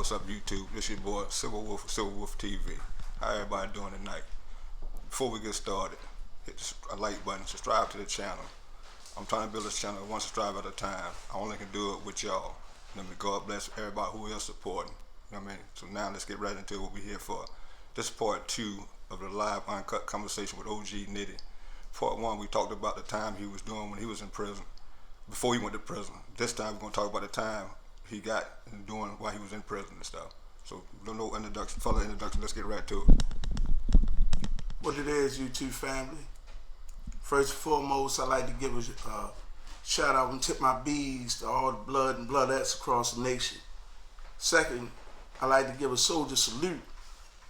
What's up, YouTube? This your boy, Silver Wolf TV. How everybody doing tonight? Before we get started, hit a like button, subscribe to the channel. I'm trying to build this channel one subscriber at a time. I only can do it with y'all. God bless everybody who is supporting. You know what I mean? So now let's get right into what we're here for. This is part 2 of the live uncut conversation with OG Nitty. Part 1, we talked about the time he was doing when he was in prison, before he went to prison. This time we're going to talk about the time he got doing while he was in prison and stuff. So no introduction, further introduction, let's get right to it. What it is, YouTube family. First and foremost, I'd like to give a shout out and tip my bees to all the blood and bloodettes across the nation. Second, I'd like to give a soldier salute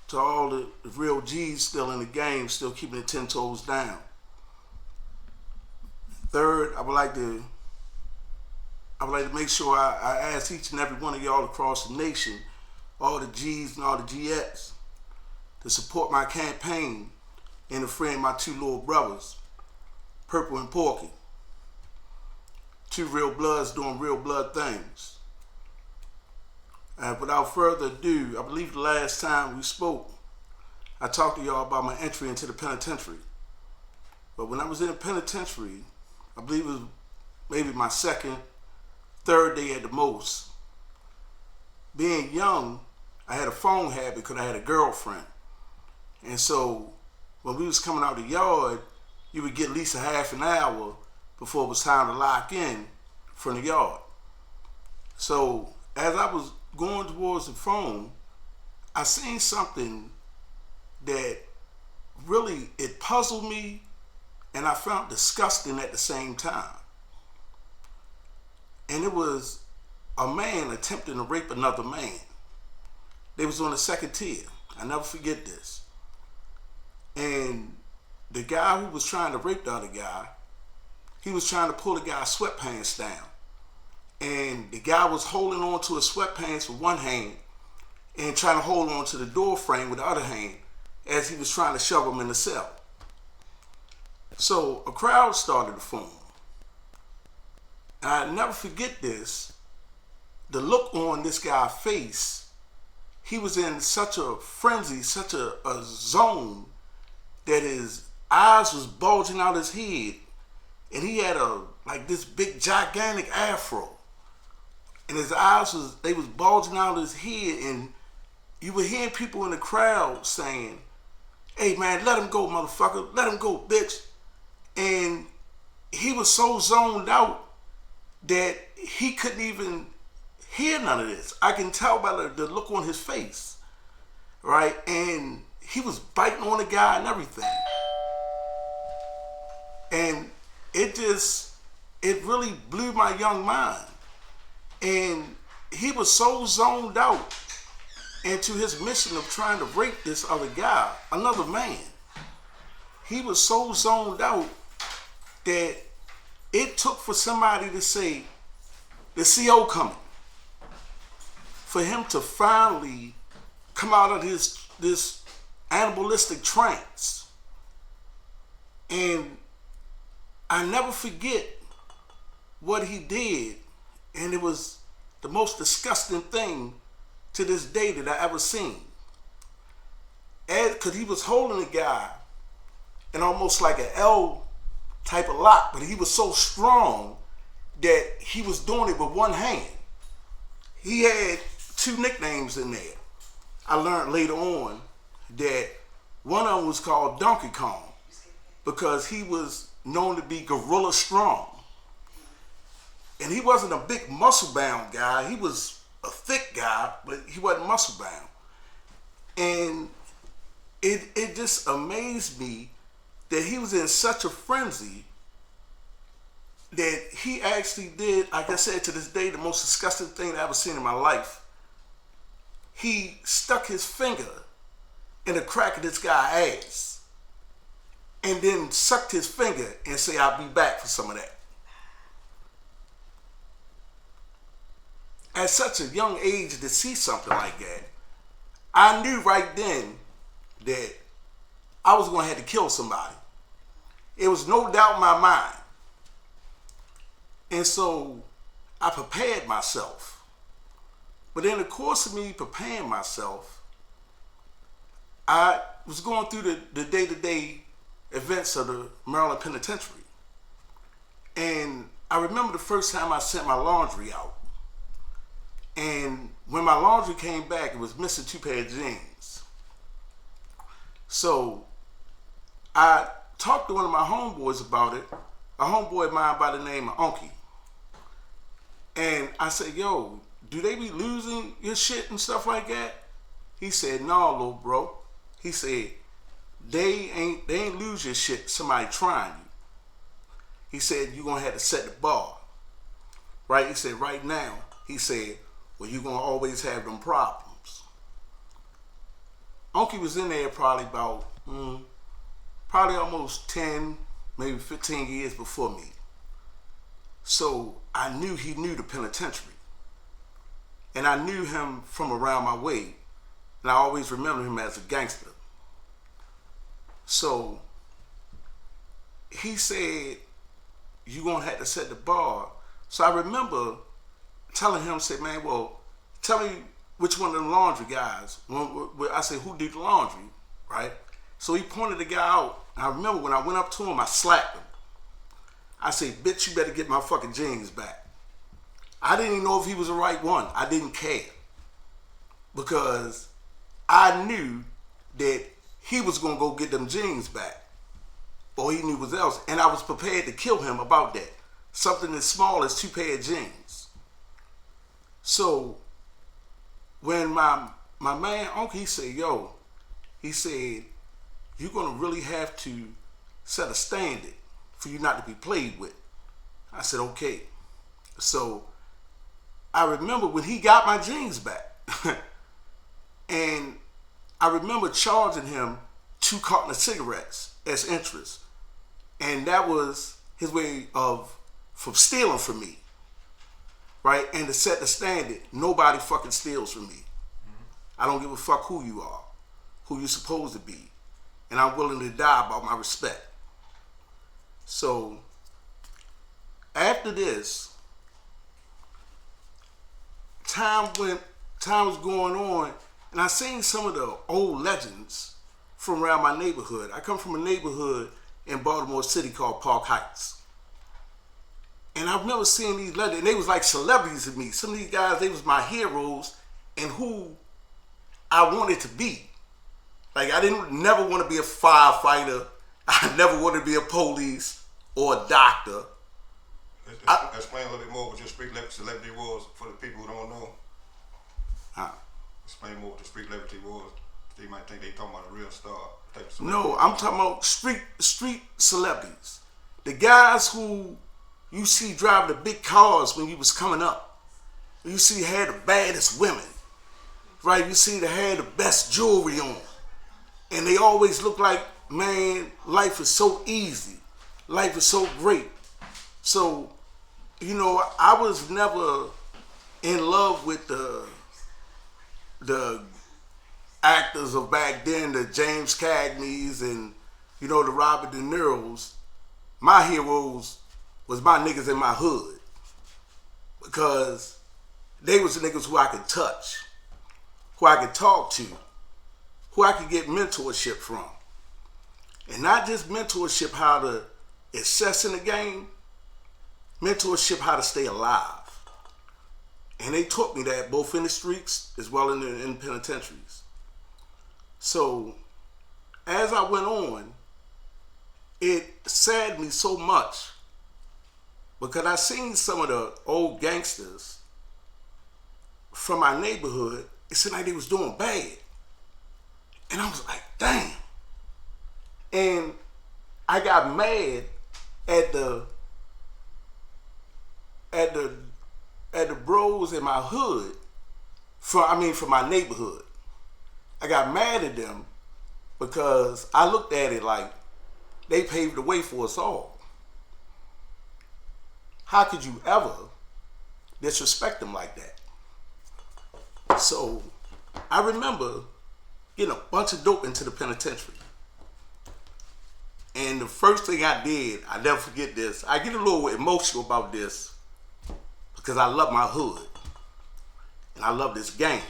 to all the real G's still in the game, still keeping it 10 toes down. Third, I would like to make sure I ask each and every one of y'all across the nation, all the G's and all the GX, to support my campaign and to friend my 2 little brothers, Purple and Porky. 2 real bloods doing real blood things. Without further ado, I believe the last time we spoke, I talked to y'all about my entry into the penitentiary. But when I was in the penitentiary, I believe it was maybe my second, third day at the most. Being young, I had a phone habit because I had a girlfriend. And so when we was coming out the yard, you would get at least a half an hour before it was time to lock in from the yard. So as I was going towards the phone, I seen something that really, it puzzled me and I found disgusting at the same time. And it was a man attempting to rape another man. They was on the second tier. I never forget this. And the guy who was trying to rape the other guy, he was trying to pull the guy's sweatpants down. And the guy was holding on to his sweatpants with one hand and trying to hold on to the door frame with the other hand as he was trying to shove him in the cell. So a crowd started to form. And I never forget this, the look on this guy's face. He was in such a frenzy, such a zone, that his eyes was bulging out his head. And he had like this big gigantic afro. And his eyes was bulging out his head, and you were hearing people in the crowd saying, "Hey man, let him go, motherfucker, let him go, bitch." And he was so zoned out that he couldn't even hear none of this. I can tell by the look on his face, right? And he was biting on the guy and everything. And it really blew my young mind. And he was so zoned out into his mission of trying to rape this other guy, another man. He was so zoned out that it took for somebody to say, "The CO coming," for him to finally come out of this animalistic trance. And I never forget what he did, and it was the most disgusting thing to this day that I ever seen. Because he was holding the guy in almost like an L type of lock, but he was so strong that he was doing it with one hand. He had 2 nicknames in there. I learned later on that one of them was called Donkey Kong because he was known to be gorilla strong. And he wasn't a big muscle-bound guy. He was a thick guy, but he wasn't muscle-bound. And it just amazed me that he was in such a frenzy that he actually did, like I said, to this day, the most disgusting thing I've ever seen in my life. He stuck his finger in the crack of this guy's ass and then sucked his finger and say, "I'll be back for some of that." At such a young age to see something like that, I knew right then that I was going to have to kill somebody. It was no doubt in my mind. And so I prepared myself But in the course of me preparing myself, I was going through the day-to-day events of the Maryland Penitentiary. And I remember the first time I sent my laundry out. And when my laundry came back, it was missing 2 pair of jeans. So I talked to one of my homeboys about it, a homeboy of mine by the name of Unky. And I said, yo, do they be losing your shit and stuff like that? He said, no, little bro. He said, they ain't lose your shit, somebody trying you. He said, you're gonna have to set the bar. Right? He said, right now, he said, well, you're gonna always have them problems. Unky was in there probably about, probably almost 10, maybe 15 years before me. So I knew he knew the penitentiary. And I knew him from around my way. And I always remember him as a gangster. So he said, you're going to have to set the bar. So I remember telling him, say, man, well, tell me which one of the laundry guys. I said, who did the laundry, right? So he pointed the guy out. I remember when I went up to him, I slapped him. I said, bitch, you better get my fucking jeans back. I didn't even know if he was the right one. I didn't care. Because I knew that he was going to go get them jeans back. Or he knew what else. And I was prepared to kill him about that. Something as small as 2 pair of jeans. So when my man, Uncle, he said, yo, he said, you're going to really have to set a standard for you not to be played with. I said, okay. So I remember when he got my jeans back, and I remember charging him 2 cartons of cigarettes as interest. And that was his way of, from stealing from me. Right? And to set the standard, nobody fucking steals from me. I don't give a fuck who you are, who you're supposed to be. And I'm willing to die about my respect. So after this, time was going on, and I seen some of the old legends from around my neighborhood. I come from a neighborhood in Baltimore City called Park Heights. And I remember seeing these legends, and they was like celebrities to me. Some of these guys, they was my heroes and who I wanted to be. Like, I didn't never want to be a firefighter. I never wanted to be a police or a doctor. Explain a little bit more what your street celebrity was for the people who don't know. Explain more what the street celebrity was. They might think they talking about a real star. No, I'm talking about street celebrities. The guys who you see driving the big cars when you was coming up. You see had the baddest women. Right? You see they had the best jewelry on. And they always look like, man, life is so easy. Life is so great. So, you know, I was never in love with the actors of back then, the James Cagney's and, you know, the Robert De Niro's. My heroes was my niggas in my hood. Because they was the niggas who I could touch, who I could talk to, who I could get mentorship from. And not just mentorship how to assess in the game, mentorship how to stay alive. And they taught me that both in the streets as well in penitentiaries. So as I went on, it saddened me so much because I seen some of the old gangsters from my neighborhood. It seemed like they was doing bad. And I was like, damn. And I got mad at the bros in my hood, from my neighborhood. I got mad at them because I looked at it like they paved the way for us all. How could you ever disrespect them like that? So I remember getting a bunch of dope into the penitentiary. And the first thing I did, I never forget this, I get a little emotional about this because I love my hood. and I love this game.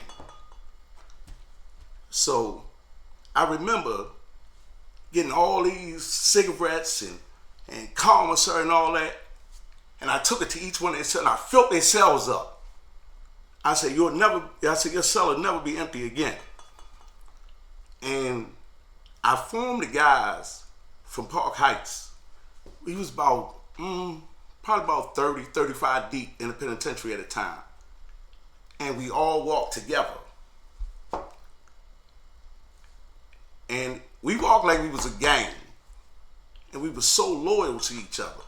So I remember getting all these cigarettes and commissary and all that, and I took it to each one of their cells, and I filled their cells up. I said, your cell will never be empty again. And I formed the guys from Park Heights. We was about, probably about 30, 35 deep in the penitentiary at the time. And we all walked together. And we walked like we was a gang. And we were so loyal to each other.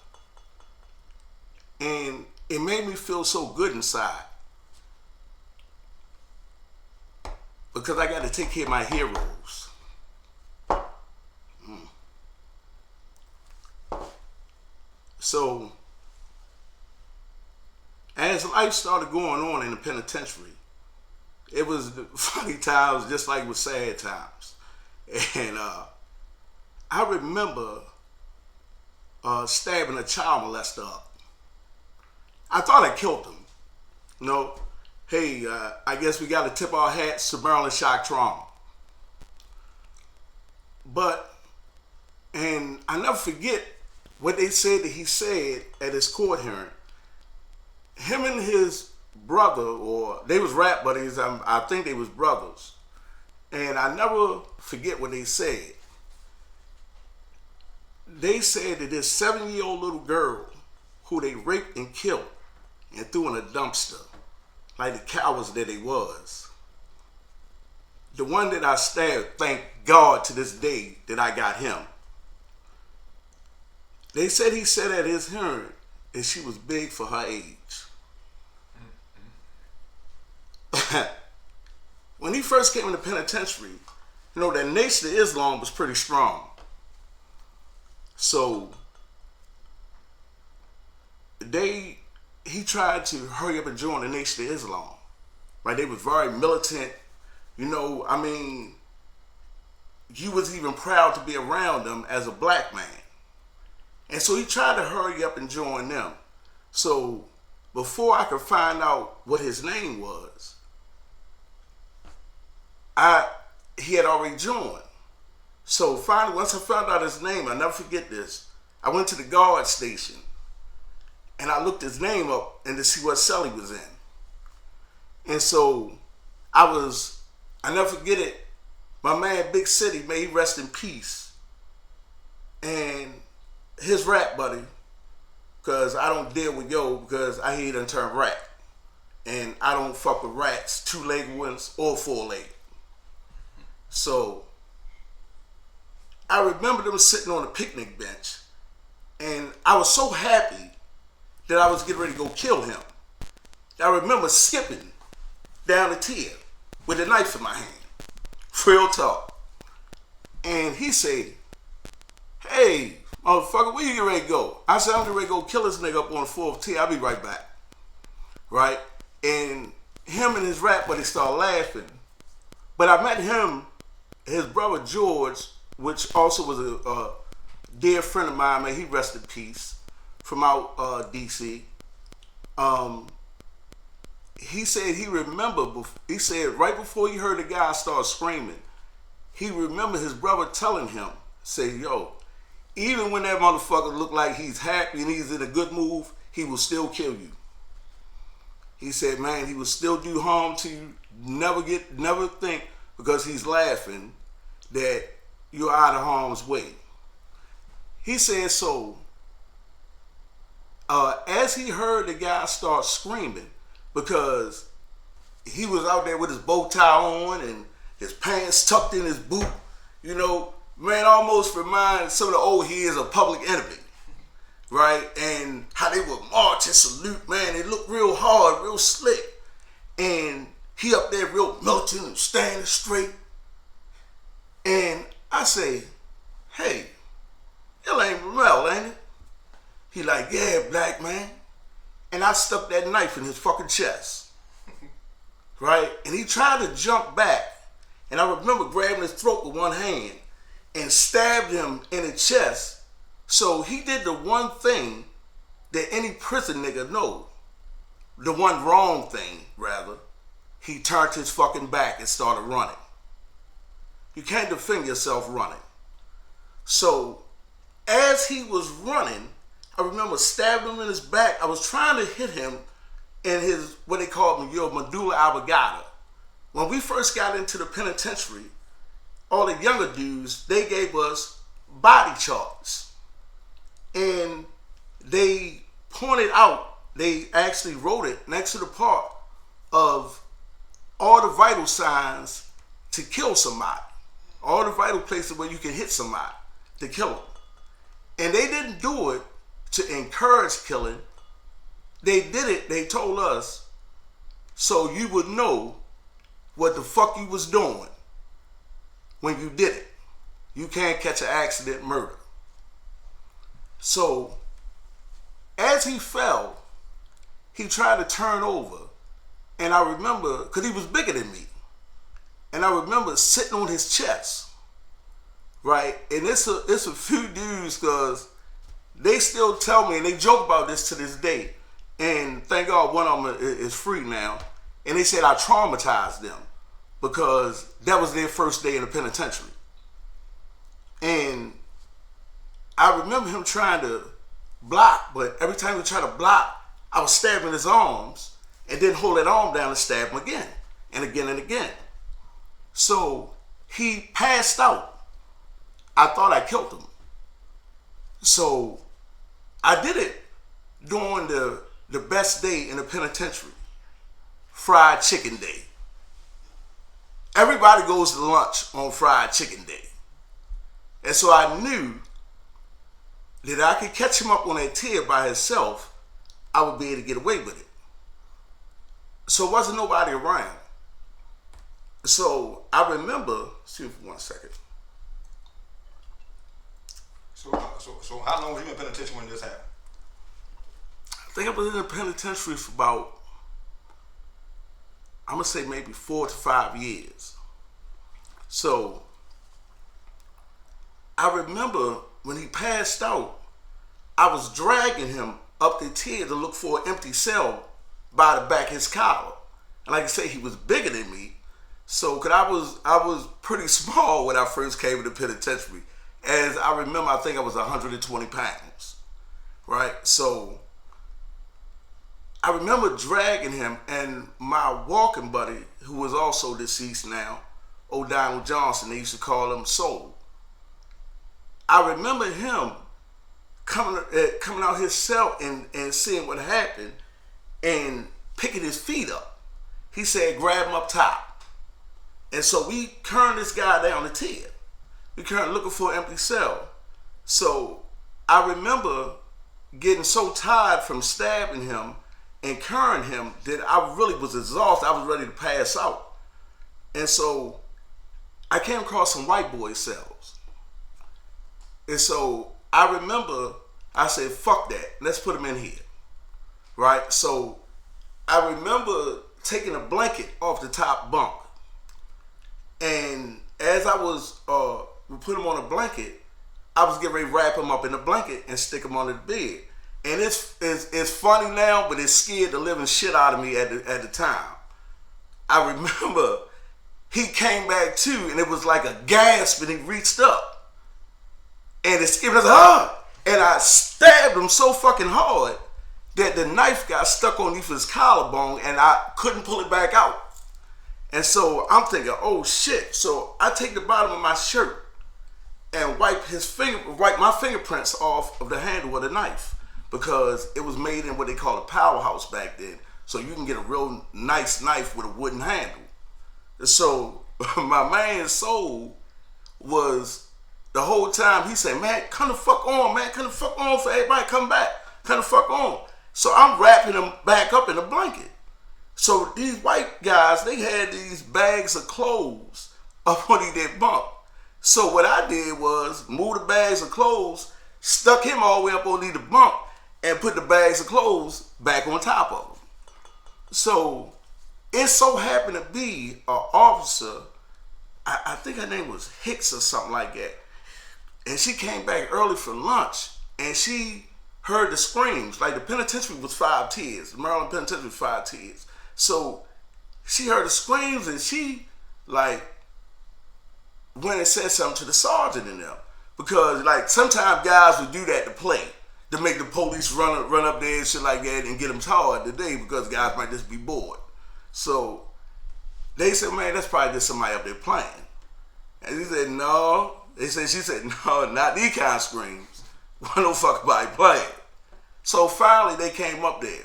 And it made me feel so good inside. Because I got to take care of my heroes. So, as life started going on in the penitentiary, it was funny times just like with sad times. And I remember stabbing a child molester up. I thought I killed him. You know, hey, I guess we got to tip our hats to Maryland shock trauma. And I never forget what they said that he said at his court hearing. Him and his brother, or they was rap buddies, I think they was brothers. And I never forget what they said. They said that this 7-year-old little girl who they raped and killed and threw in a dumpster, like the cowards that they was. The one that I stabbed, thank God to this day that I got him. They said he said at his hearing that she was big for her age. When he first came in the penitentiary, you know, that Nation of Islam was pretty strong. So he tried to hurry up and join the Nation of Islam. Right? They was very militant. You know, I mean, he was even proud to be around them as a black man. And so he tried to hurry up and join them. So before I could find out what his name was, he had already joined. So finally, once I found out his name, I'll never forget this. I went to the guard station and I looked his name up and to see what cell he was in. And so I never forget it. My man, Big City, may he rest in peace. And his rap buddy, because I don't deal with yo because I hear he done turn rat. And I don't fuck with rats, 2-legged ones or 4-legged. So I remember them sitting on a picnic bench, and I was so happy that I was getting ready to go kill him. I remember skipping down the tier with a knife in my hand. Real talk. And he said, hey, motherfucker, where you getting ready to go? I said, I'm getting ready to go kill this nigga up on the 4th tier. I'll be right back. Right? And him and his rap buddy started laughing. But I met him, his brother George, which also was a dear friend of mine, may he rest in peace, from out D.C. He said he remembered, he said right before he heard the guy start screaming, he remembered his brother telling him, say, yo, even when that motherfucker look like he's happy and he's in a good mood, he will still kill you. He said, man, he will still do harm to you, never think because he's laughing that you're out of harm's way. He said so, as he heard the guy start screaming, because he was out there with his bow tie on and his pants tucked in his boot, you know, man, almost reminds some of the old heads of Public Enemy, right? And how they would march and salute, man, they look real hard, real slick. And he up there real militant and standing straight. And I say, hey, it ain't Mel, ain't it? He like, yeah, black man. And I stuck that knife in his fucking chest. Right? And he tried to jump back. And I remember grabbing his throat with one hand and stabbed him in the chest. So he did the one thing that any prison nigga know. The one wrong thing, rather. he turned his fucking back and started running. You can't defend yourself running. So as he was running, I remember stabbing him in his back. I was trying to hit him in his, what they call your medulla oblongata. When we first got into the penitentiary, all the younger dudes, they gave us body charts. And they pointed out, they actually wrote it next to the part of all the vital signs to kill somebody. All the vital places where you can hit somebody to kill them. And they didn't do it to encourage killing. They did it, they told us, so you would know what the fuck you was doing when you did it. You can't catch an accident murder. So as he fell, he tried to turn over. And I remember, because he was bigger than me, and I remember sitting on his chest, right? And it's a few dudes, because they still tell me, and they joke about this to this day, and thank God one of them is free now, and they said I traumatized them because that was their first day in the penitentiary. And I remember him trying to block, but every time he tried to block, I was stabbing his arms and then hold that arm down and stab him again and again and again. So he passed out. I thought I killed him. So I did it during the best day in the penitentiary, fried chicken day. Everybody goes to lunch on fried chicken day. And so I knew that I could catch him up on that tier by himself, I would be able to get away with it. So it wasn't nobody around. So I remember, excuse me for 1 second. So how long was you in penitentiary when this happened? I think I was in the penitentiary for about, I'm gonna say maybe 4 to 5 years. So I remember when he passed out, I was dragging him up the tier to look for an empty cell by the back of his collar. And like I say, he was bigger than me. So, cause I was pretty small when I first came to the penitentiary. As I remember, I think I was 120 pounds, right? So I remember dragging him, and my walking buddy, who was also deceased now, O'Donnell Johnson, they used to call him Soul. I remember him coming out his cell and seeing what happened and picking his feet up. He said, grab him up top. And so we turned this guy down the tier. We turned looking for an empty cell. So I remember getting so tired from stabbing him and carrying him that I really was exhausted. I was ready to pass out. And so I came across some white boy cells. And so I remember I said, fuck that, let's put him in here, right? So I remember taking a blanket off the top bunk. And as I was, we put him on a blanket, I was getting ready to wrap him up in the blanket and stick him under the bed. And it's funny now, but it scared the living shit out of me at the time. I remember he came back too, and it was like a gasp, and he reached up. And it scared me, and I stabbed him so fucking hard that the knife got stuck underneath his collarbone, and I couldn't pull it back out. And so I'm thinking, oh shit. So I take the bottom of my shirt and wipe my fingerprints off of the handle of the knife, because it was made in what they call a powerhouse back then. So you can get a real nice knife with a wooden handle. So my man Soul was, the whole time he said, man, come the fuck on, man. Come the fuck on for everybody, come back. Come the fuck on. So I'm wrapping him back up in a blanket. So these white guys, they had these bags of clothes up underneath their bunk. So what I did was move the bags of clothes, stuck him all the way up underneath the bunk, and put the bags of clothes back on top of him. So it so happened to be an officer, I think her name was Hicks or something like that. And she came back early for lunch, and she heard the screams. Like, the penitentiary was 5 tiers. The Maryland penitentiary was 5 tiers. So she heard the screams and she like went and said something to the sergeant in them. Because like sometimes guys would do that to play, to make the police run up there and shit like that and get them tired today because guys might just be bored. So they said, man, that's probably just somebody up there playing. And he said, no. She said, no, not these kind of screams. Why no fuck about playing? So finally they came up there.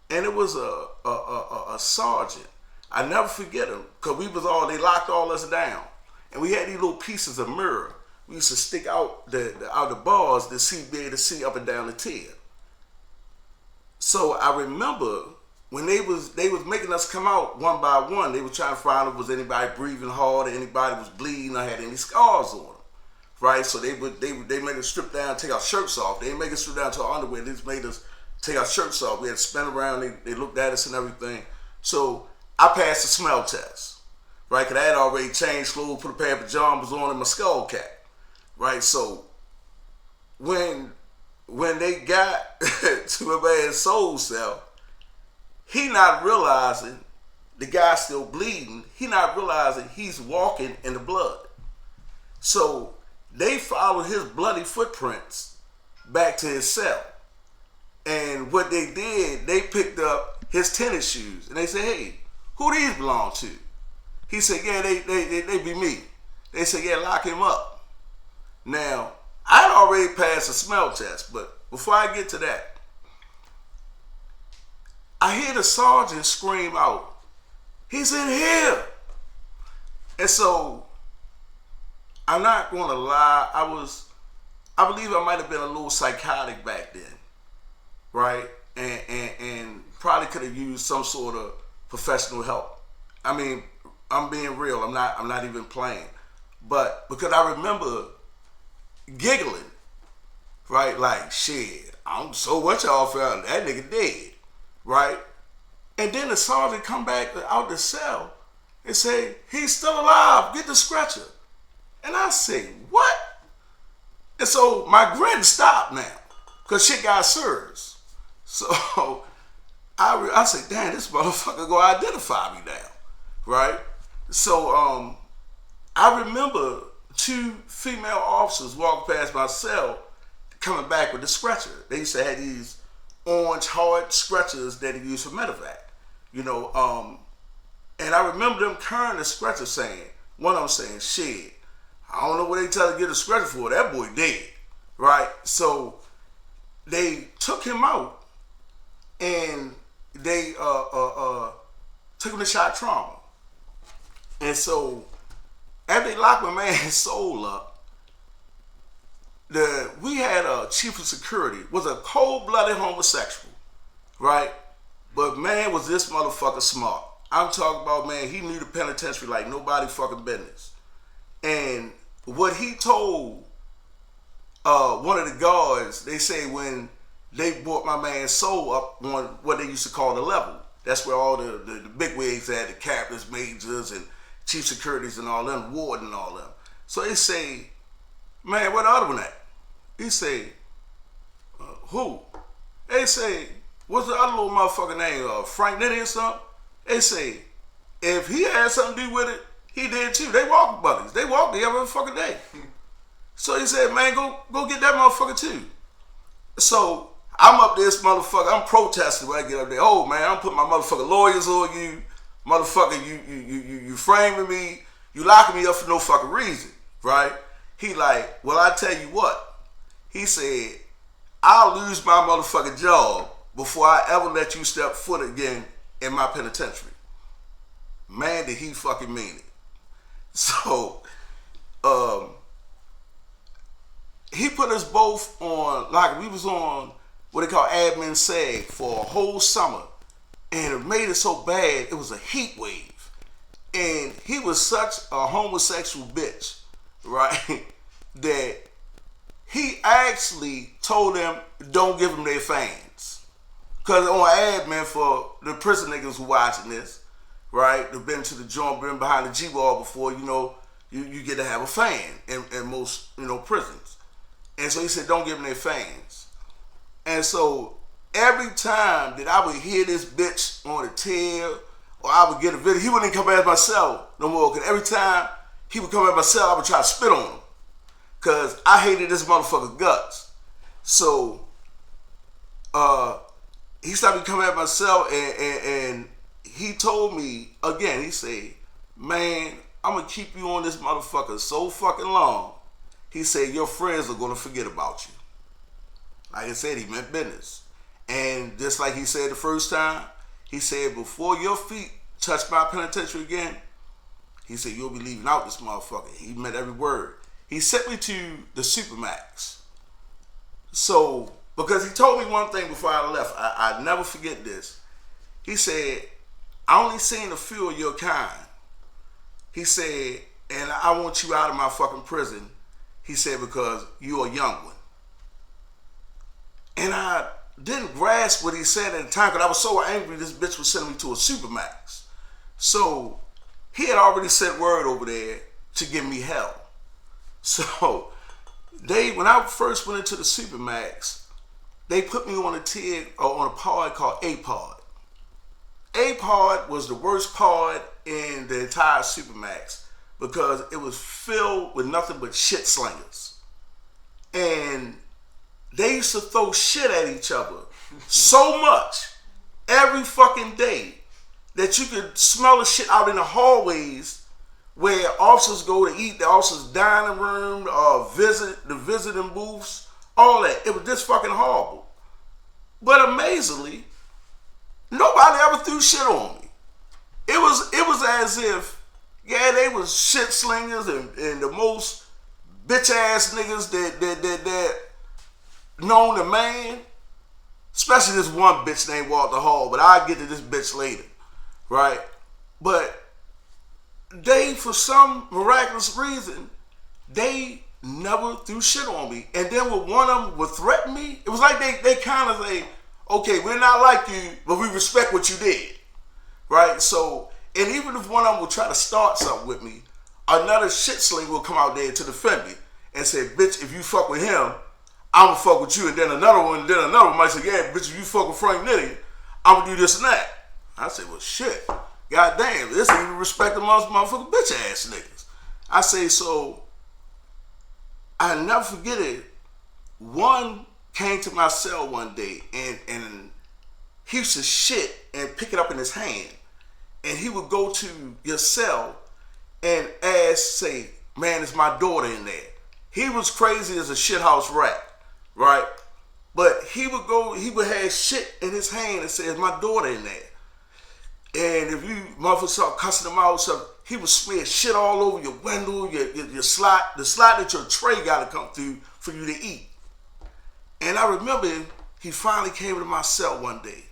And it was a sergeant. I never forget him, because they locked all us down. And we had these little pieces of mirror. We used to stick out the bars to be able to see up and down the tier. So I remember when they was making us come out one by one, they were trying to find if was anybody breathing hard or anybody was bleeding or had any scars on them. Right? So they made us strip down, take our shirts off. They didn't make us strip down to our underwear. They just made us take our shirts off. We had to spin around. They looked at us and everything. So I passed the smell test. Right? Because I had already changed clothes, put a pair of pajamas on and my skull cap. Right? So when they got to a man's soul cell, he not realizing the guy's still bleeding. He not realizing he's walking in the blood. So they followed his bloody footprints back to his cell. And what they did, they picked up his tennis shoes. And they said, hey, who these belong to? He said, yeah, they be me. They said, yeah, lock him up. Now, I'd already passed a smell test, but before I get to that, I hear the sergeant scream out, he's in here. And so, I'm not going to lie, I believe I might have been a little psychotic back then, right? And probably could have used some sort of professional help. I mean, I'm being real, I'm not even playing. But because I remember giggling, right? Like, shit, I'm so what y'all found, that nigga dead. Right? And then the sergeant come back out the cell and say, he's still alive, get the stretcher. And I say, what? And so my grin stopped now, because shit got serious. So I say, damn, this motherfucker gonna identify me now. Right? So I remember 2 female officers walking past my cell coming back with the stretcher. They used to have these orange hard stretchers that he used for medevac, you know, and I remember them carrying the stretcher saying, one of them saying, shit, I don't know what they tell to get a stretcher for, that boy dead, right? So they took him out and they took him to shock trauma. And so after they locked my man's soul up, we had a chief of security, was a cold-blooded homosexual, right? But man, was this motherfucker smart. I'm talking about, man, he knew the penitentiary like nobody fucking business. And what he told one of the guards, they say when they brought my man's soul up on what they used to call the level. That's where all the big wigs at, the captains, majors, and chief securities and all them, warden and all them. So they say, man, where the other one at? He say, who? They say, what's the other little motherfucker name? Frank Nitty or something? They say, if he had something to do with it, he did too. They walk buddies. They walk the every fucking day. So he said, man, go get that motherfucker too. So I'm up this motherfucker. I'm protesting when I get up there. Oh man, I'm putting my motherfucking lawyers on you. Motherfucker, you framing me. You locking me up for no fucking reason, right? He like, well, I tell you what. He said, I'll lose my motherfucking job before I ever let you step foot again in my penitentiary. Man, did he fucking mean it. So, he put us both on, like we was on what they call admin SAG for a whole summer. And it made it so bad, it was a heat wave. And he was such a homosexual bitch, right, that he actually told them, don't give them their fans. Because on admin, for the prison niggas who watching this, right, they've been to the joint, been behind the G-wall before, you know, you get to have a fan in most, you know, prisons. And so he said, don't give them their fans. And so every time that I would hear this bitch on the tail or I would get a video. He wouldn't even come at my cell no more, because every time he would come at my cell, I would try to spit on him, because I hated this motherfucker guts. So he started coming at my cell, and he told me, again, he said, man, I'm going to keep you on this motherfucker so fucking long. He said, your friends are going to forget about you. Like I said, he meant business. And just like he said the first time, he said, before your feet touch my penitentiary again, he said, you'll be leaving out this motherfucker. He meant every word. He sent me to the Supermax. So, because he told me one thing before I left, I never forget this. He said, I only seen a few of your kind. He said, and I want you out of my fucking prison. He said, because you're a young one. And I didn't grasp what he said at the time, because I was so angry this bitch was sending me to a Supermax. So he had already sent word over there to give me hell. So when I first went into the Supermax, they put me on a pod called A pod. A pod was the worst pod in the entire Supermax, because it was filled with nothing but shit slingers. And they used to throw shit at each other so much every fucking day that you could smell the shit out in the hallways where officers go to eat, the officers' dining room, visit the visiting booths, all that. It was just fucking horrible. But amazingly, nobody ever threw shit on me. It was as if, yeah, they was shit slingers and the most bitch ass niggas that known to man. Especially this one bitch named Walter Hall, but I'll get to this bitch later, right? But they, for some miraculous reason, they never threw shit on me. And then when one of them would threaten me, it was like they kind of say, okay, we're not like you, but we respect what you did, right? So, and even if one of them would try to start something with me, another shit slinger will come out there to defend me and say, bitch, if you fuck with him, I'm gonna fuck with you. And then another one might say, yeah, bitch, if you fuck with Frank Nitty, I'm gonna do this and that. I say, well, shit. God damn, this ain't even respect amongst motherfucking bitch ass niggas. I say, so I never forget it. One came to my cell one day and he used to shit and pick it up in his hand. And he would go to your cell and ask, say, man, it's my daughter in there. He was crazy as a shithouse rat, right? But he would have shit in his hand and say, it's my daughter in there. And if you motherfuckers start cussing him out, so he would smear shit all over your window, your slot, the slot that your tray got to come through for you to eat. And I remember he finally came to my cell one day.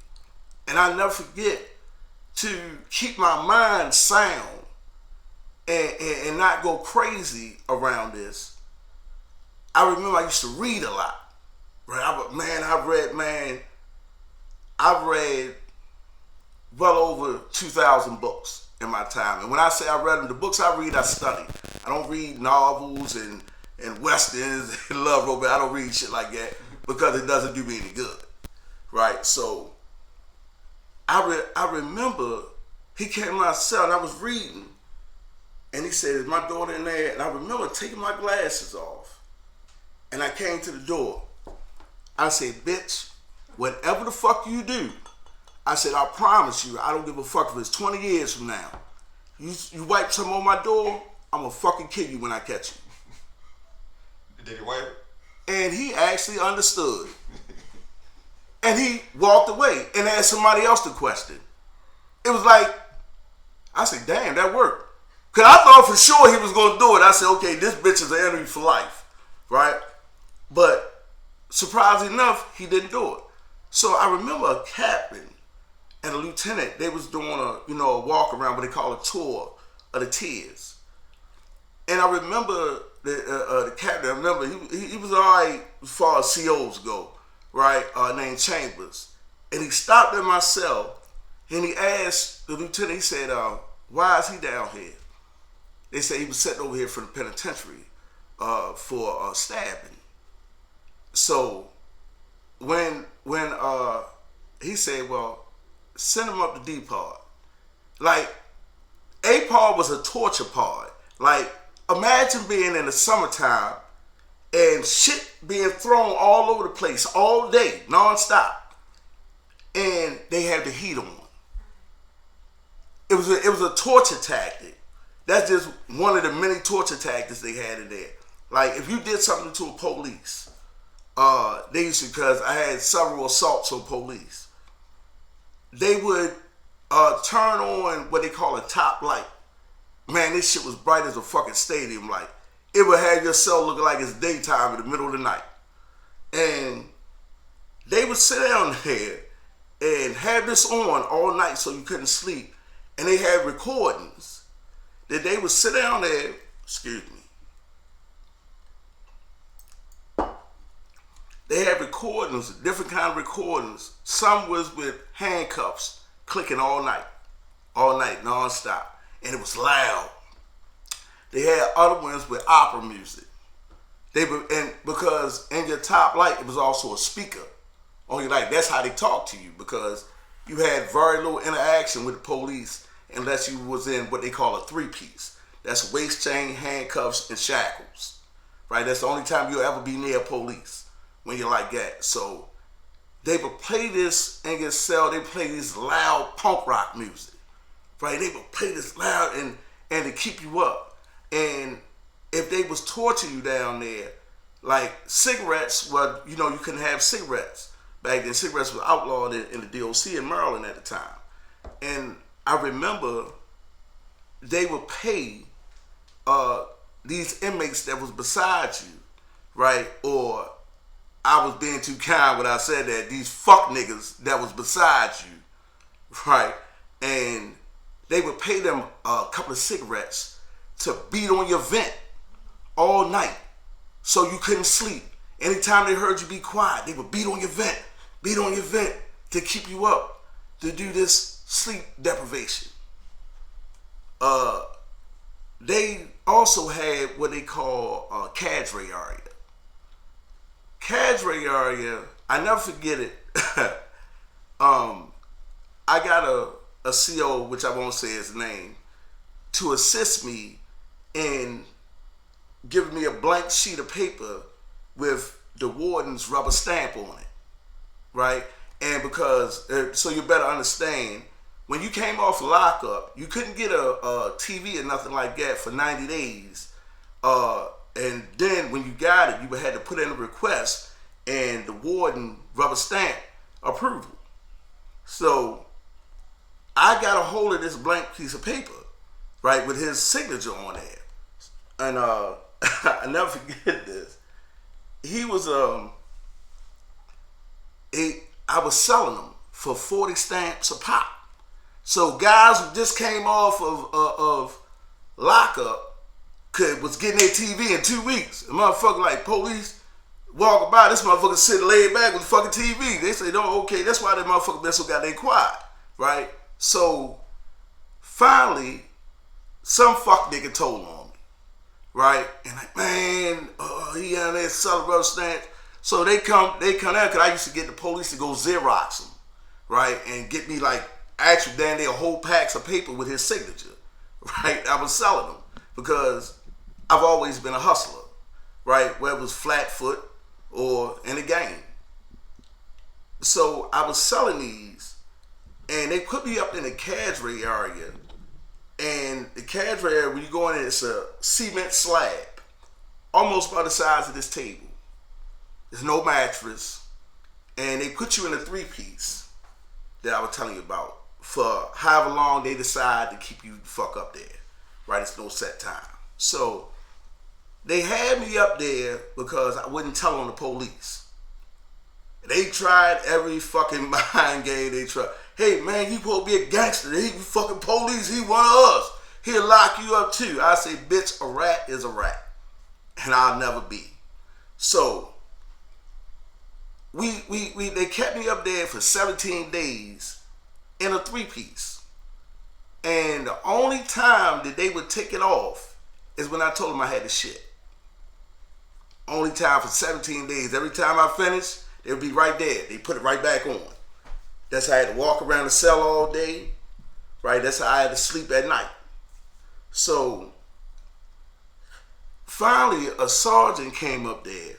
And I never forget to keep my mind sound and not go crazy around this. I remember I used to read a lot. Right? I've read well over 2,000 books in my time. And when I say I read them, the books I read, I study. I don't read novels and westerns and love romance. I don't read shit like that because it doesn't do me any good. Right? So I remember he came to my cell and I was reading and he said, is my daughter in there? And I remember taking my glasses off and I came to the door. I said, bitch, whatever the fuck you do, I said, I promise you, I don't give a fuck if it's 20 years from now. You wipe something on my door, I'm gonna fucking kill you when I catch you. Did he wipe it? And he actually understood. And he walked away and asked somebody else the question. It was like, I said, damn, that worked. Because I thought for sure he was going to do it. I said, okay, this bitch is an enemy for life, right? But surprisingly enough, he didn't do it. So I remember a captain and a lieutenant, they was doing a walk around, what they call a tour of the tiers. And I remember the captain, I remember he was all right as far as COs go, right, named Chambers. And he stopped at my cell and he asked the lieutenant, he said, why is he down here? They said he was sent over here for the penitentiary for stabbing. So when he said, well, send him up to D-Pod. Like, a pod was a torture pod. Like, imagine being in the summertime and shit being thrown all over the place all day, nonstop, and they had the heat on. It was a torture tactic. That's just one of the many torture tactics they had in there. Like, if you did something to a police, they used to, because I had several assaults on police, they would turn on what they call a top light. Man, this shit was bright as a fucking stadium light. It would have your cell looking like it's daytime in the middle of the night. And they would sit down there and have this on all night so you couldn't sleep. And they had recordings that they would sit down there, excuse me. They had recordings, different kind of recordings. Some was with handcuffs, clicking all night, nonstop. And it was loud. They had other ones with opera music. And because in your top light, it was also a speaker on your light. That's how they talked to you, because you had very little interaction with the police unless you was in what they call a three-piece. That's waist chain, handcuffs, and shackles. Right? That's the only time you'll ever be near police, when you're like that. So they would play this in your cell. They play this loud punk rock music. Right? They would play this loud and to keep you up. And if they was torturing you down there, like cigarettes, well, you couldn't have cigarettes. Back then, cigarettes were outlawed in the DOC in Maryland at the time. And I remember they would pay these inmates that was beside you, right? Or I was being too kind when I said that, these fuck niggas that was beside you, right? And they would pay them a couple of cigarettes to beat on your vent all night so you couldn't sleep. Anytime they heard you be quiet, they would beat on your vent to keep you up, to do this sleep deprivation. They also had what they call Cadre area. Cadre area, I never forget it. I got a CO, which I won't say his name, to assist me in giving me a blank sheet of paper with the warden's rubber stamp on it, right? And because, so you better understand, when you came off lockup, you couldn't get a TV or nothing like that for 90 days. And then when you got it, you had to put in a request and the warden rubber stamp approval. So I got a hold of this blank piece of paper, right, with his signature on there. And I never forget this. He was I was selling them for 40 stamps a pop. So guys who just came off of lockup was getting their TV in 2 weeks. A motherfucker like police walking by, this motherfucker sitting laid back with the fucking TV. They say, no, okay, that's why that motherfucker been so goddamn quiet, right? So finally, some fuck nigga told on me, right? And like, man, he out there selling rubber stamps. So they come out, because I used to get the police to go Xerox them, right? And get me like actually down there whole packs of paper with his signature, right? I was selling them because I've always been a hustler, right? Whether it was Flatfoot or in the game. So I was selling these, and they put me up in the Cadre area. And the Cadre area, when you go in, it's a cement slab, almost by the size of this table. There's no mattress, and they put you in a three-piece that I was telling you about for however long they decide to keep you the fuck up there, right? It's no set time. So they had me up there because I wouldn't tell on the police. They tried every fucking mind game they tried. Hey man, you supposed to be a gangster. He fucking police, he one of us. He'll lock you up too. I say, bitch, a rat is a rat. And I'll never be. So they kept me up there for 17 days in a three-piece. And the only time that they would take it off is when I told them I had the shit. Only time for 17 days. Every time I finished, they would be right there. They put it right back on. That's how I had to walk around the cell all day, right? That's how I had to sleep at night. So finally, a sergeant came up there,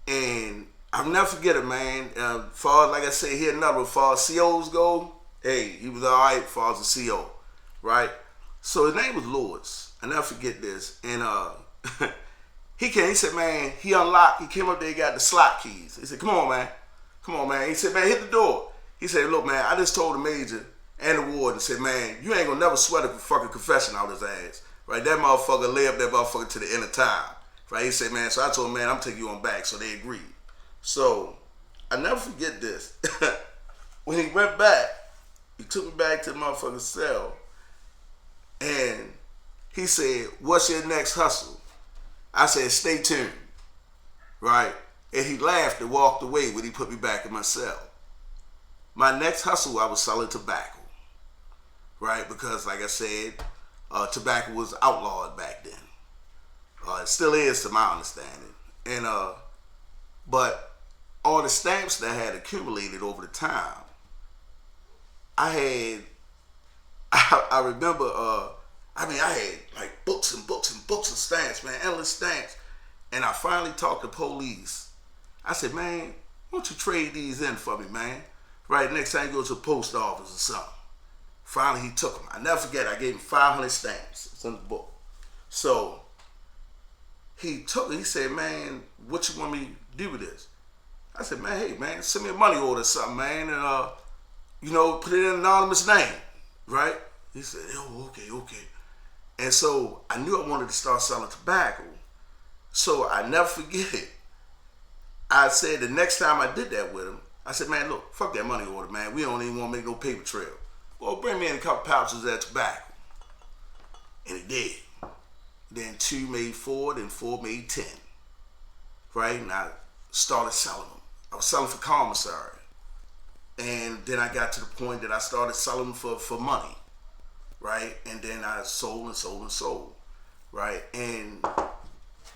and I'll never forget it, man. Far like I said, here another. As far as COs go, hey, he was all right. As far as a CO, right? So his name was Lewis. I never forget this. And he came. He said, man, he unlocked. He came up there. He got the slot keys. He said, come on, man. Come on, man. He said, man, hit the door. He said, look, man, I just told the major and the warden, said, man, you ain't gonna never sweat a fucking confession out his ass. Right? That motherfucker lay up that motherfucker to the end of time. Right? He said, man, so I told him, man, I'm taking you on back. So they agreed. So I never forget this. When he went back, he took me back to the motherfucker's cell, and he said, what's your next hustle? I said, stay tuned. Right? And he laughed and walked away when he put me back in my cell. My next hustle, I was selling tobacco. Right? Because, like I said, tobacco was outlawed back then. It still is, to my understanding. And but all the stamps that I had accumulated over the time, I remember, I had like books and books and books of stamps, man, endless stamps. And I finally talked to police. I said, man, why don't you trade these in for me, man? Right, next time you go to the post office or something. Finally, he took them. I never forget, I gave him 500 stamps. It's in the book. So he took it. He said, man, what you want me to do with this? I said, man, hey, man, send me a money order or something, man, and, put it in an anonymous name, right? He said, oh, okay. And so I knew I wanted to start selling tobacco. So I never forget it. I said the next time I did that with him, I said, man, look, fuck that money order, man. We don't even want to make no paper trail. Well, bring me in a couple pouches of that tobacco. And he did. Then 2 made 4, then 4 made 10. Right? And I started selling them. I was selling for commissary. And then I got to the point that I started selling them for money. Right? And then I sold and sold and sold. Right? And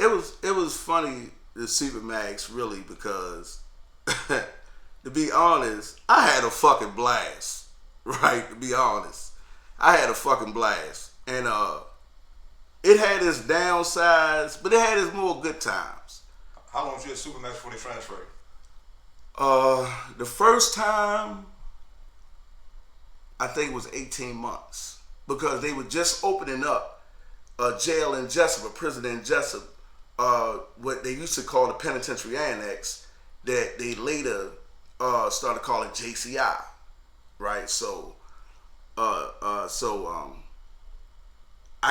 it was funny to see the Max, really, because to be honest, I had a fucking blast. Right, to be honest. I had a fucking blast. And it had its downsides, but it had its more good times. How long was you at Supermax before they transferred? The first time, I think it was 18 months. Because they were just opening up a jail in Jessup, a prison in Jessup, what they used to call the penitentiary annex, that they later started calling JCI. Right, so I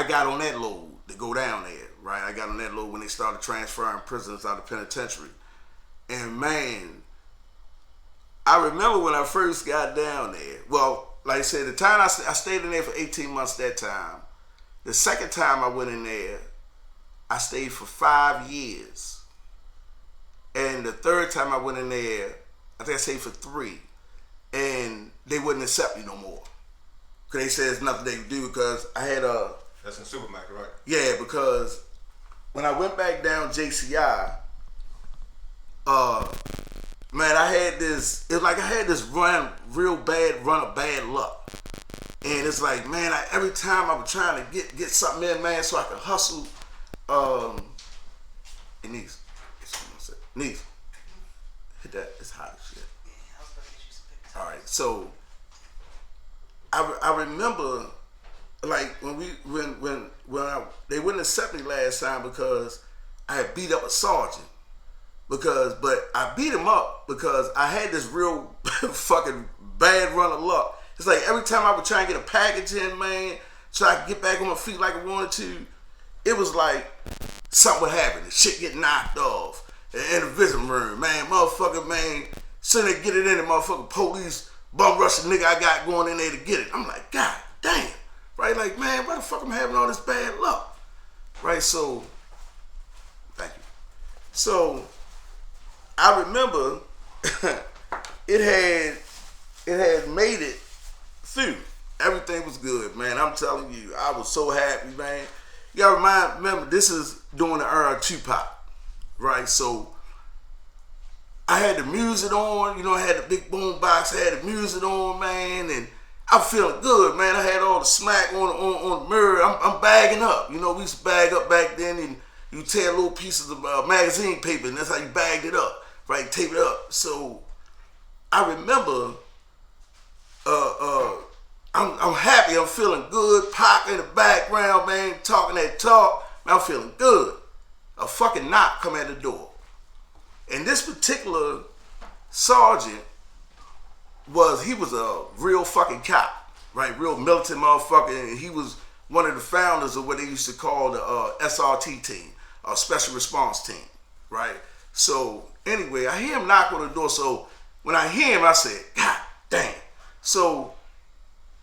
got on that load to go down there. Right, I got on that load when they started transferring prisoners out of penitentiary, and man, I remember when I first got down there. Well, like I said, the time I stayed in there for 18 months that time. The second time I went in there, I stayed for 5 years, and the third time I went in there, I think I stayed for 3. And they wouldn't accept me no more. Because they said there's nothing they could do because I had a... That's in Supermax, right? Yeah, because when I went back down JCI, man, I had this... It was like I had this run of bad luck. And it's like, man, every time I was trying to get something in, man, so I could hustle. Hey, niece, hit that. It's hot as shit. All right, so I remember, like when they wouldn't accept me last time because I had beat up a sergeant. But I beat him up because I had this real fucking bad run of luck. It's like every time I would try and get a package in, man, so I could get back on my feet like I wanted to, it was like something would happen. The shit get knocked off in the visiting room, man. Motherfucker, man. Sitting there, get it in the motherfucking police bum rushing nigga I got going in there to get it. I'm like, God damn. Right? Like, man, why the fuck I'm having all this bad luck? Right? So, thank you. So, I remember it had made it through. Everything was good, man. I'm telling you, I was so happy, man. You gotta remember, this is during the era of Tupac. Right? So, I had the music on, I had the big boom box, I had the music on, man, and I'm feeling good, man. I had all the smack on the mirror. I'm bagging up. You know, we used to bag up back then, and you tear little pieces of magazine paper, and that's how you bagged it up, right? Tape it up. So I remember, I'm happy. I'm feeling good. Pop in the background, man, talking that talk. Man, I'm feeling good. A fucking knock come at the door, and this particular sergeant he was a real fucking cop, right? Real militant motherfucker, and he was one of the founders of what they used to call the SRT team, Special Response Team, right? So anyway, I hear him knock on the door. So when I hear him, I said, God damn. So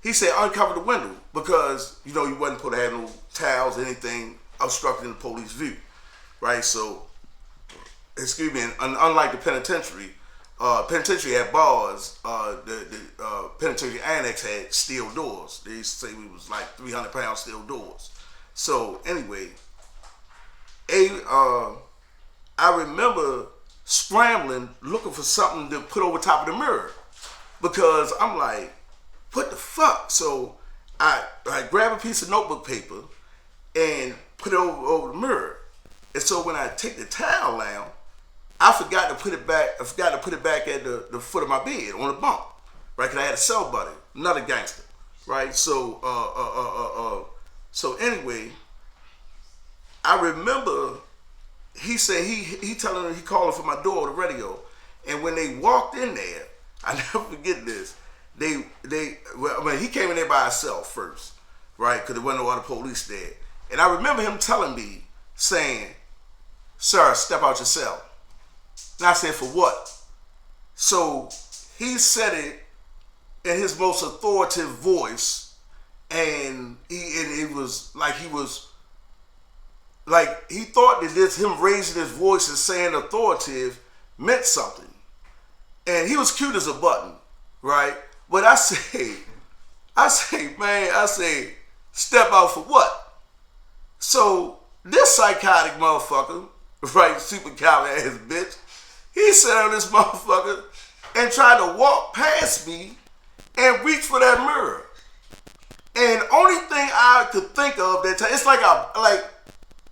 he said, uncover the window, because, you know, you wasn't supposed to have no towels, anything obstructing the police view, right? So, excuse me, and unlike the penitentiary had bars. The penitentiary annex had steel doors. They used to say we was like 300-pound steel doors. So anyway, I remember scrambling, looking for something to put over top of the mirror, because I'm like, what the fuck? So I grab a piece of notebook paper and put it over the mirror. And so when I take the towel down, I forgot to put it back at the foot of my bed on the bunk, right? Because I had a cell buddy, another gangster, right? So so anyway, I remember he said he telling her, he calling for my door on the radio, and when they walked in there, I never forget this. He came in there by himself first, right? Because there wasn't no other police there, and I remember him telling me, saying, "Sir, step out your cell." And I said, for what? So he said it in his most authoritative voice, and it was like he thought that this, him raising his voice and saying authoritative, meant something. And he was cute as a button, right? But I say, man, step out for what? So this psychotic motherfucker, right, super coward ass bitch, he sat on this motherfucker and tried to walk past me and reach for that mirror. And only thing I could think of that time, it's like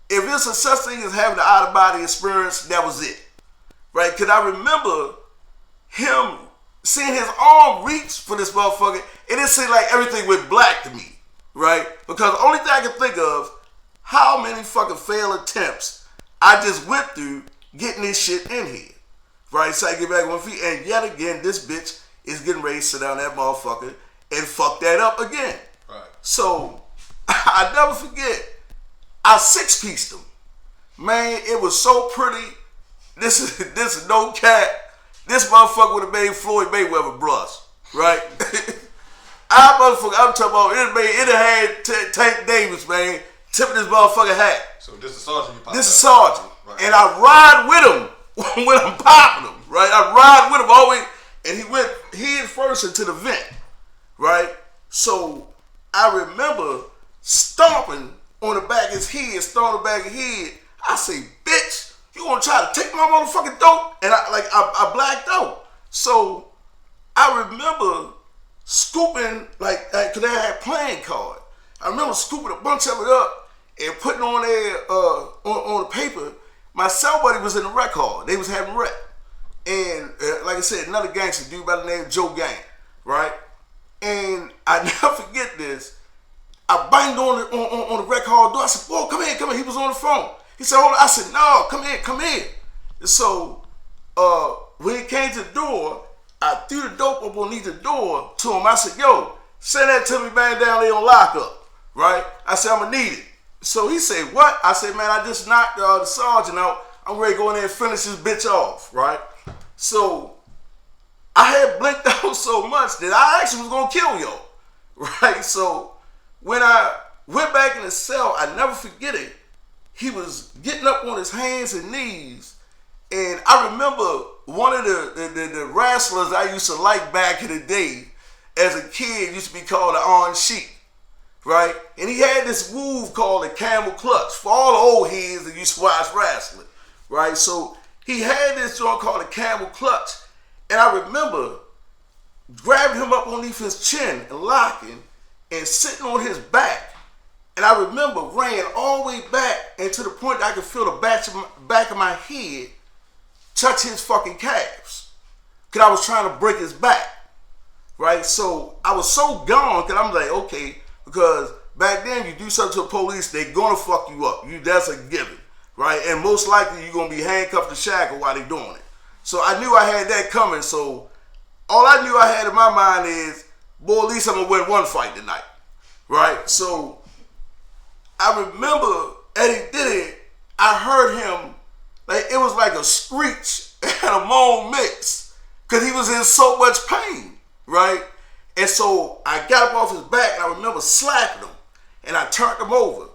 if it's a such thing as having an out of body experience, that was it, right? Because I remember him seeing his arm reach for this motherfucker, and it seemed like everything went black to me, right? Because the only thing I could think of, how many fucking failed attempts I just went through getting this shit in here. Right, so I get back on my feet, and yet again, this bitch is getting ready to sit down that motherfucker and fuck that up again. Right. So I never forget, I six-pieced him. Man, it was so pretty. This is no cap. This motherfucker would have made Floyd Mayweather blush, right? I'm talking about it had Tank Davis, man, tipping this motherfucker hat. So this is Sergeant you popped This is Sergeant. Right. And I ride with him when I'm popping him, right? I ride with him always, and he went head first into the vent, right? So I remember stomping on the back of his head, I say, bitch, you gonna try to take my motherfucking dope? And I blacked out. So I remember scooping, cause I had playing card. I remember scooping a bunch of it up and putting on there on the paper. My cell buddy was in the rec hall. They was having rec. And like I said, another gangster dude by the name of Joe Gang, right? And I never forget this. I banged on the rec hall door. I said, boy, come here. He was on the phone. He said, hold on. I said, no, come here. And so when he came to the door, I threw the dope up underneath the door to him. I said, yo, send that to me, man, down there on lockup, right? I said, I'm going to need it. So he said, what? I said, man, I just knocked the sergeant out. I'm ready to go in there and finish this bitch off, right? So I had blinked out so much that I actually was going to kill y'all, right? So when I went back in the cell, I never forget it. He was getting up on his hands and knees. And I remember one of the wrestlers I used to like back in the day as a kid used to be called the Orange Sheik. Right? And he had this move called the Camel clutch for all the old heads that used to watch wrestling. Right? So he had this joint called the Camel clutch. And I remember grabbed him up underneath his chin and locking and sitting on his back. And I remember ran all the way back and to the point that I could feel the back of my head touch his fucking calves. Because I was trying to break his back. Right? So I was so gone because I'm like, okay, because back then you do something to the police, they're going to fuck you up. That's a given. Right? And most likely you're going to be handcuffed and shackled while they're doing it. So I knew I had that coming. So all I knew I had in my mind is, boy, at least I'm going to win one fight tonight. Right? So I remember Eddie did it. I heard him, like it was like a screech and a moan mix because he was in so much pain, right? And so I got up off his back and I remember slapping him and I turned him over.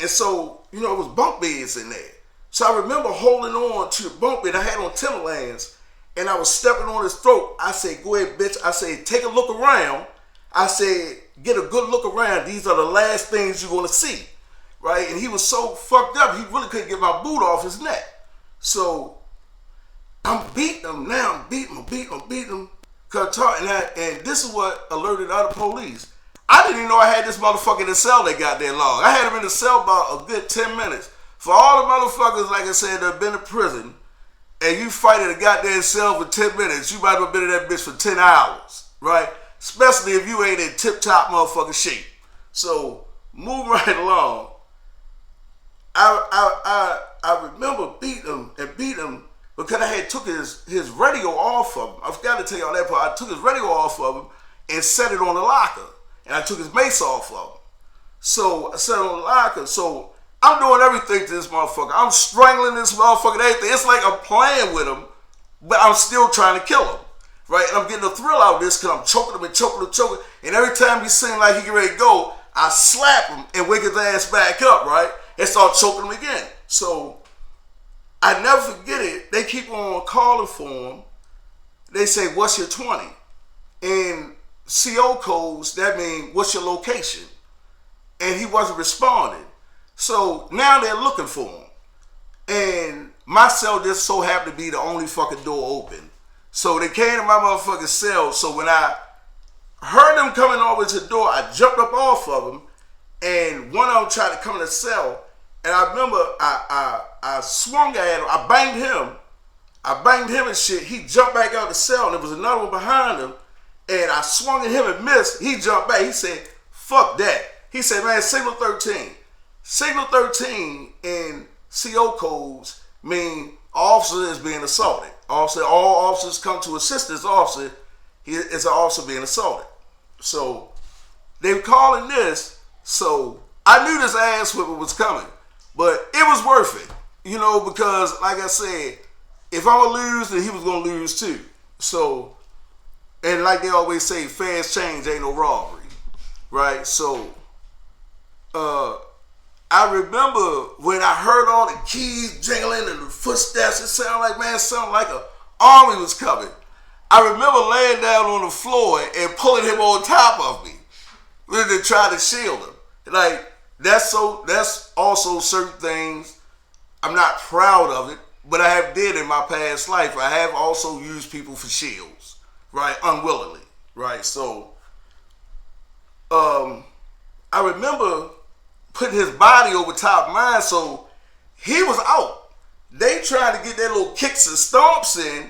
And so, it was bunk beds in there. So I remember holding on to the bunk bed I had on Timberlands and I was stepping on his throat. I said, go ahead, bitch. I said, take a look around. I said, get a good look around. These are the last things you're going to see. Right? And he was so fucked up, he really couldn't get my boot off his neck. So I'm beating him now. I'm beating him. And this is what alerted other police. I didn't even know I had this motherfucker in the cell that got that long. I had him in the cell about a good 10 minutes. For all the motherfuckers, like I said, that have been to prison, and you fight in a goddamn cell for 10 minutes, you might have been in that bitch for 10 hours. Right? Especially if you ain't in tip-top motherfucking shape. So move right along. I remember beating him because I had took his radio off of him. I forgot to tell y'all that part. I took his radio off of him and set it on the locker. And I took his mace off of him. So I set it on the locker. So I'm doing everything to this motherfucker. I'm strangling this motherfucker and everything. It's like I'm playing with him, but I'm still trying to kill him. Right? And I'm getting a thrill out of this because I'm choking him and choking him. And every time he seemed like he get ready to go, I slap him and wake his ass back up, right? And start choking him again. So I never forget it. They keep on calling for him. They say, what's your 20? And CO codes, that means, what's your location? And he wasn't responding. So now they're looking for him. And my cell just so happened to be the only fucking door open. So they came to my motherfucking cell. So when I heard them coming over to the door, I jumped up off of them. And one of them tried to come in the cell. And I remember I swung at him. I banged him and shit. He jumped back out the cell. And there was another one behind him. And I swung at him and missed. He jumped back. He said, fuck that. He said, man, signal 13. Signal 13 in CO codes mean officer is being assaulted. All officers come to assist this officer. He is an officer being assaulted. So they were calling this. So I knew this ass whipping was coming. But it was worth it, because like I said, if I'm going to lose, then he was going to lose too. So, and like they always say, fast change ain't no robbery, right? So, I remember when I heard all the keys jingling and the footsteps, it sounded like an army was coming. I remember laying down on the floor and pulling him on top of me, really to try to shield him. Like, that's also certain things I'm not proud of it, but I have did in my past life. I have also used people for shields, right? Unwillingly, right? So, I remember putting his body over top of mine, so he was out. They tried to get their little kicks and stomps in,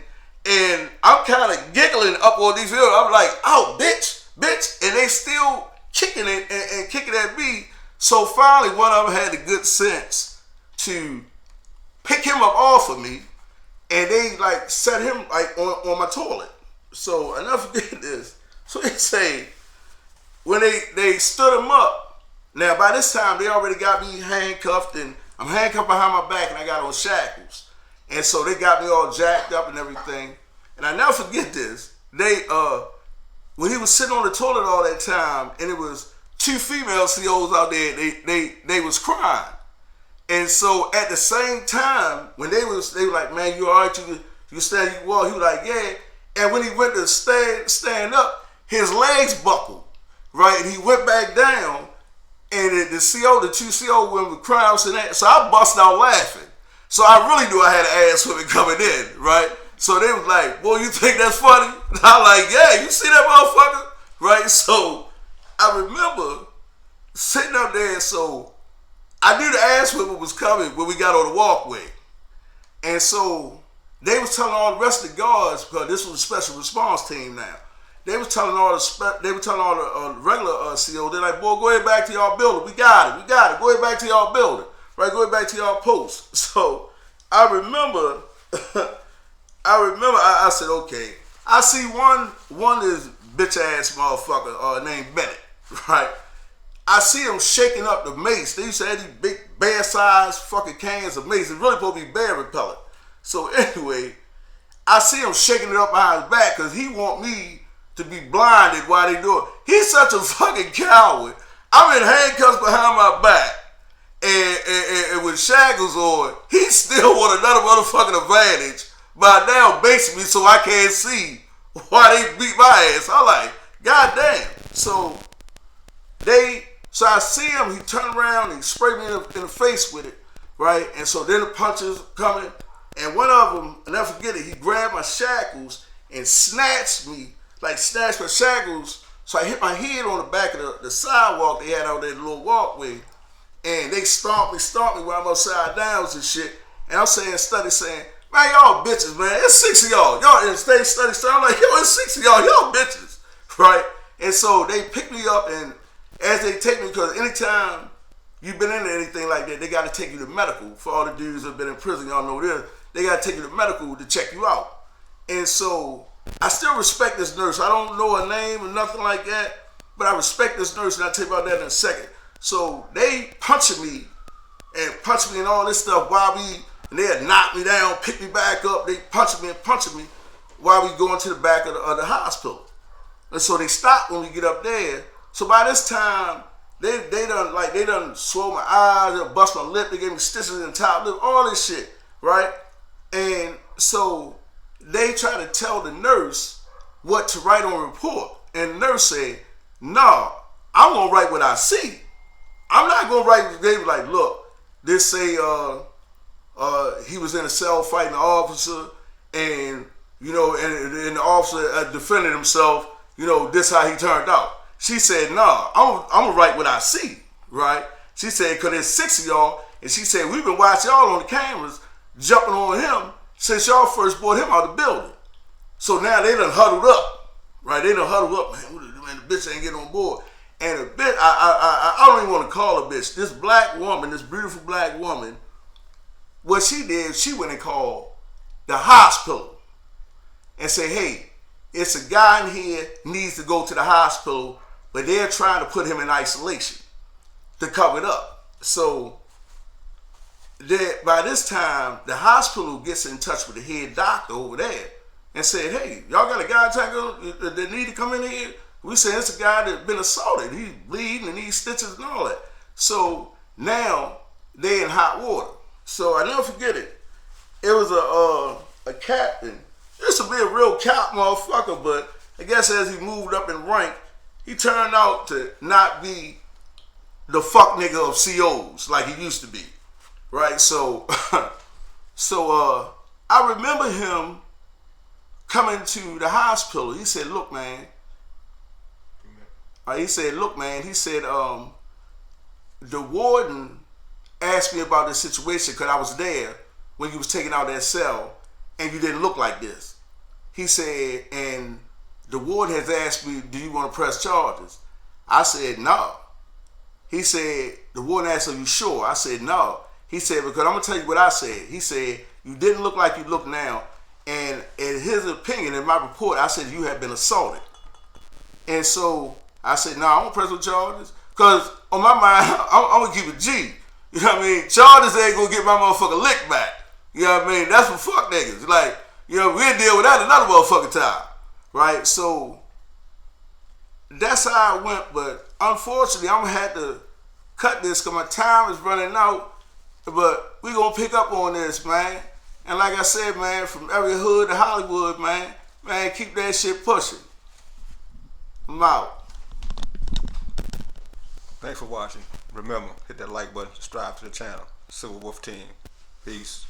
and I'm kind of giggling up on these videos. I'm like, "Out, bitch," and they still kicking it and kicking at me. So finally, one of them had the good sense to pick him up off of me, and they set him on my toilet. So I never forget this. So they say when they stood him up. Now by this time they already got me handcuffed, and I'm handcuffed behind my back, and I got on shackles, and so they got me all jacked up and everything. And I never forget this. They when he was sitting on the toilet all that time, and it was two female COs out there, they was crying. And so at the same time, when they were like, man, you all right? You stand, you walk. He was like, yeah. And when he went to stand up, his legs buckled, right? And he went back down, and the two CO women were crying. So I bust out laughing. So I really knew I had an ass whipping coming in, right? So they was like, boy, you think that's funny? And I'm like, yeah, you see that motherfucker? Right? So I remember sitting up there, so I knew the ass whipping was coming when we got on the walkway. And so they was telling all the rest of the guards, because this was a special response team now. They was telling all the regular CO, they're like, boy, go ahead back to y'all building. We got it. Go ahead back to y'all building. Right, go ahead back to y'all post. So I remember, I said, okay. I see one is bitch ass motherfucker named Bennett, right? I see him shaking up the mace. They used to have these big bear sized fucking cans of mace. It's really supposed to be bear repellent. So anyway, I see him shaking it up behind his back because he want me to be blinded while they do it. He's such a fucking coward. I'm in handcuffs behind my back and with shackles on. He still want another motherfucking advantage by now basically so I can't see why they beat my ass. I'm like, God damn. So I see him, he turned around, he sprayed me in the face with it, right? And so then the punches coming, and one of them, I'll never forget it, he grabbed my shackles and snatched my shackles, so I hit my head on the back of the sidewalk they had out there, the little walkway, and they stomped me while I'm upside down and shit, and I'm saying, man, y'all bitches, man, it's 6 of y'all, and stay study, I'm like, yo, it's 6 of y'all bitches, right? And so they picked me up, and as they take me, because anytime you've been into anything like that, they got to take you to medical. For all the dudes that have been in prison, y'all know this. They got to take you to medical to check you out. And so I still respect this nurse. I don't know her name or nothing like that, but I respect this nurse, and I'll tell you about that in a second. So they punching me and all this stuff and they had knocked me down, picked me back up. They punching me while we going to the back of the hospital. And so they stopped when we get up there. So by this time, they done swole my eyes, they bust my lip, they gave me stitches in the top lip, all this shit, right? And so they try to tell the nurse what to write on the report. And the nurse said, no, I'm gonna write what I see. I'm not gonna write, they were like, look, this say he was in a cell fighting an officer, and and the officer defended himself, this how he turned out. She said, no, I'm going to write what I see, right? She said, because there's 6 of y'all, and she said, we've been watching y'all on the cameras jumping on him since y'all first brought him out of the building. So now they done huddled up, right? They done huddled up, man, the bitch ain't getting on board. And the bitch, I don't even want to call her bitch. This black woman, this beautiful black woman, what she did, she went and called the hospital and said, hey, it's a guy in here needs to go to the hospital, but they're trying to put him in isolation to cover it up. So by this time, the hospital gets in touch with the head doctor over there and said, hey, y'all got a guy that need to come in here? We said, it's a guy that's been assaulted. He's bleeding and needs stitches and all that. So now they're in hot water. So I never forget it. It was a captain. Used to be a real cop motherfucker, but I guess as he moved up in rank, he turned out to not be the fuck nigga of COs like he used to be, right? So, I remember him coming to the hospital. He said, look, man. He said, the warden asked me about this situation because I was there when you was taking out that cell and you didn't look like this. He said, and the warden has asked me, do you want to press charges? I said, no. He said, the warden asked, are you sure? I said, no. He said, because I'm going to tell you what I said. He said, you didn't look like you look now. And in his opinion, in my report, I said, you have been assaulted. And so I said, no, I won't press no charges. Because on my mind, I'm going to keep it G. You know what I mean? Charges ain't going to get my motherfucker lick back. You know what I mean? That's for fuck niggas. Like, we'll deal with that another motherfucking time. Right? So that's how I went. But unfortunately, I'm going to have to cut this because my time is running out. But we going to pick up on this, man. And like I said, man, from every hood to Hollywood, man, keep that shit pushing. I'm out. Thanks for watching. Remember, hit that like button, subscribe to the channel. Civil Wolf Team. Peace.